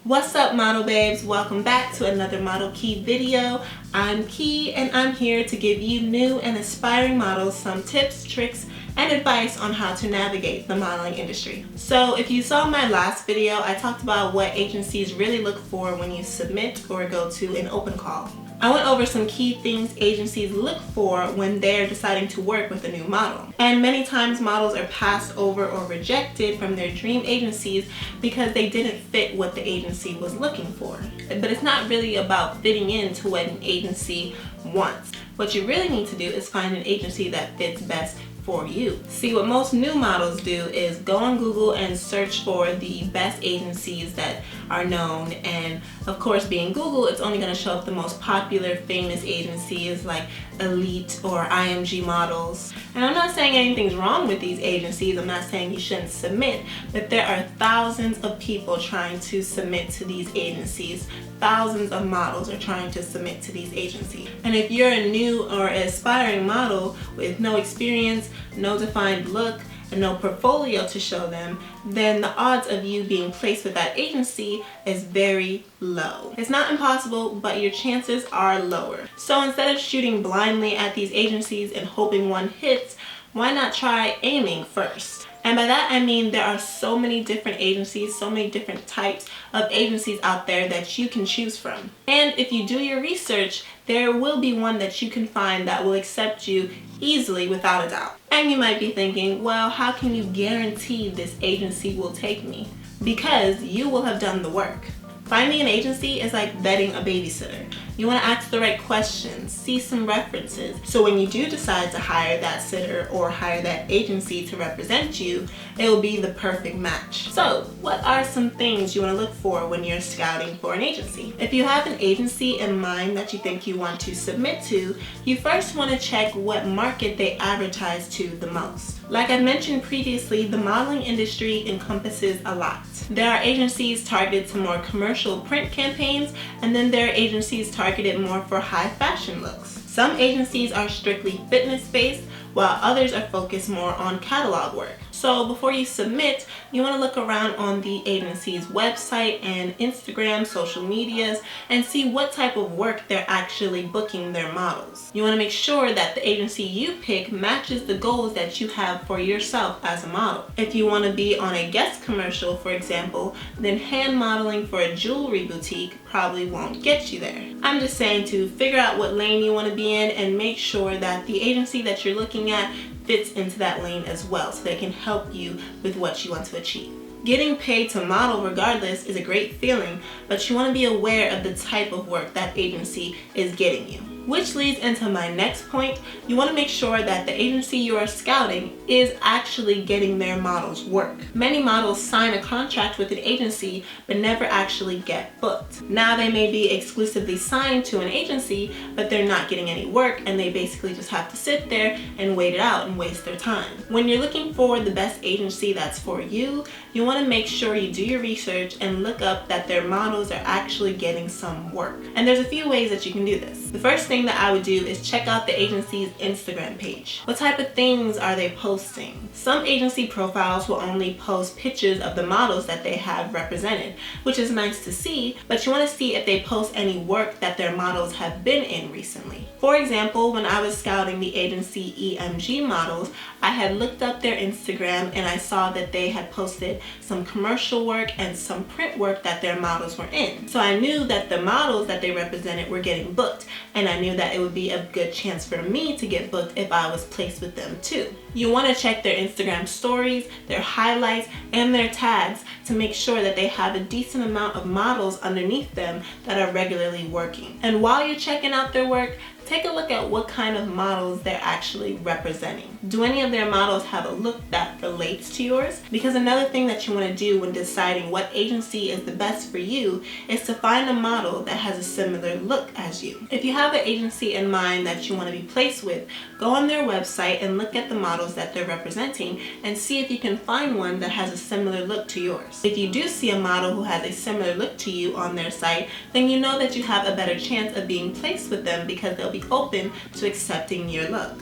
What's up, model babes? Welcome back to another Model Key video. I'm Key and I'm here to give you new and aspiring models some tips, tricks, and advice on how to navigate the modeling industry. So if you saw my last video, I talked about what agencies really look for when you submit or go to an open call. I went over some key things agencies look for when they're deciding to work with a new model. And many times models are passed over or rejected from their dream agencies because they didn't fit what the agency was looking for. But it's not really about fitting into what an agency wants. What you really need to do is find an agency that fits best for you. See, what most new models do is go on Google and search for the best agencies that are known, and of course, being Google, it's only going to show up the most popular, famous agencies like Elite or IMG Models. And I'm not saying anything's wrong with these agencies, I'm not saying you shouldn't submit, but there are thousands of people trying to submit to these agencies. Thousands of models are trying to submit to these agencies. And if you're a new or aspiring model with no experience, no defined look, and no portfolio to show them, then the odds of you being placed with that agency is very low. It's not impossible, but your chances are lower. So instead of shooting blindly at these agencies and hoping one hits, why not try aiming first? And by that I mean there are so many different agencies, so many different types of agencies out there that you can choose from. And if you do your research, there will be one that you can find that will accept you easily without a doubt. And you might be thinking, well, how can you guarantee this agency will take me? Because you will have done the work. Finding an agency is like vetting a babysitter. You want to ask the right questions, see some references, so when you do decide to hire that sitter or hire that agency to represent you, it will be the perfect match. So, what are some things you want to look for when you're scouting for an agency? If you have an agency in mind that you think you want to submit to, you first want to check what market they advertise to the most. Like I mentioned previously, the modeling industry encompasses a lot. There are agencies targeted to more commercial print campaigns, and then there are agencies targeted more for high fashion looks. Some agencies are strictly fitness-based, while others are focused more on catalog work. So before you submit, you want to look around on the agency's website and Instagram, social medias, and see what type of work they're actually booking their models. You want to make sure that the agency you pick matches the goals that you have for yourself as a model. If you want to be on a guest commercial, for example, then hand modeling for a jewelry boutique probably won't get you there. I'm just saying to figure out what lane you want to be in and make sure that the agency that you're looking at fits into that lane as well, so they can help you with what you want to achieve. Getting paid to model regardless is a great feeling, but you want to be aware of the type of work that agency is getting you. Which leads into my next point. You want to make sure that the agency you are scouting is actually getting their models work. Many models sign a contract with an agency but never actually get booked. Now they may be exclusively signed to an agency, but they're not getting any work and they basically just have to sit there and wait it out and waste their time. When you're looking for the best agency that's for you, you want to make sure you do your research and look up that their models are actually getting some work. And there's a few ways that you can do this. The first thing that I would do is check out the agency's Instagram page. What type of things are they posting? Some agency profiles will only post pictures of the models that they have represented, which is nice to see, but you want to see if they post any work that their models have been in recently. For example, when I was scouting the agency EMG Models, I had looked up their Instagram and I saw that they had posted some commercial work and some print work that their models were in. So I knew that the models that they represented were getting booked, and I knew that it would be a good chance for me to get booked if I was placed with them too. You want to check their Instagram stories, their highlights, and their tags to make sure that they have a decent amount of models underneath them that are regularly working. And while you're checking out their work, take a look at what kind of models they're actually representing. Do any of their models have a look that relates to yours? Because another thing that you want to do when deciding what agency is the best for you is to find a model that has a similar look as you. If you have an agency in mind that you want to be placed with, go on their website and look at the models that they're representing and see if you can find one that has a similar look to yours. If you do see a model who has a similar look to you on their site, then you know that you have a better chance of being placed with them because they'll be open to accepting your look.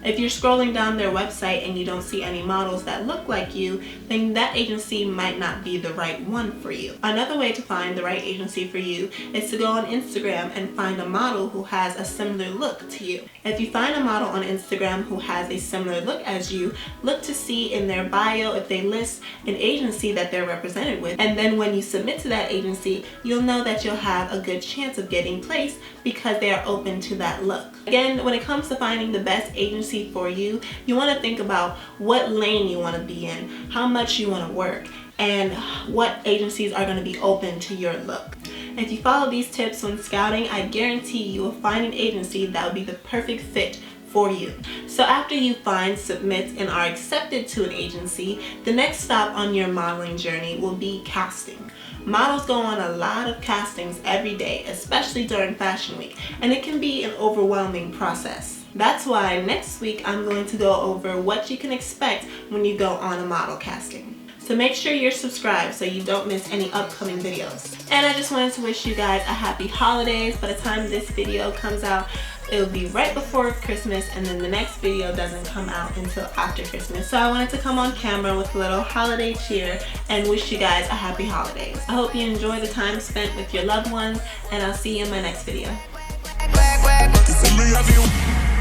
If you're scrolling down their website and you don't see any models that look like you, then that agency might not be the right one for you. Another way to find the right agency for you is to go on Instagram and find a model who has a similar look to you. If you find a model on Instagram who has a similar look as you, look to see in their bio if they list an agency that they're represented with, and then when you submit to that agency, you'll know that you'll have a good chance of getting placed because they are open to that look. Again, when it comes to finding the best agency for you, you want to think about what lane you want to be in, how much you want to work, and what agencies are going to be open to your look. If you follow these tips when scouting, I guarantee you will find an agency that will be the perfect fit for you. So after you find, submit, and are accepted to an agency, the next stop on your modeling journey will be casting. Models go on a lot of castings every day, especially during Fashion Week, and it can be an overwhelming process. That's why next week I'm going to go over what you can expect when you go on a model casting. So make sure you're subscribed so you don't miss any upcoming videos. And I just wanted to wish you guys a happy holidays. By the time this video comes out, it'll be right before Christmas, and then the next video doesn't come out until after Christmas. So I wanted to come on camera with a little holiday cheer and wish you guys a happy holidays. I hope you enjoy the time spent with your loved ones, and I'll see you in my next video.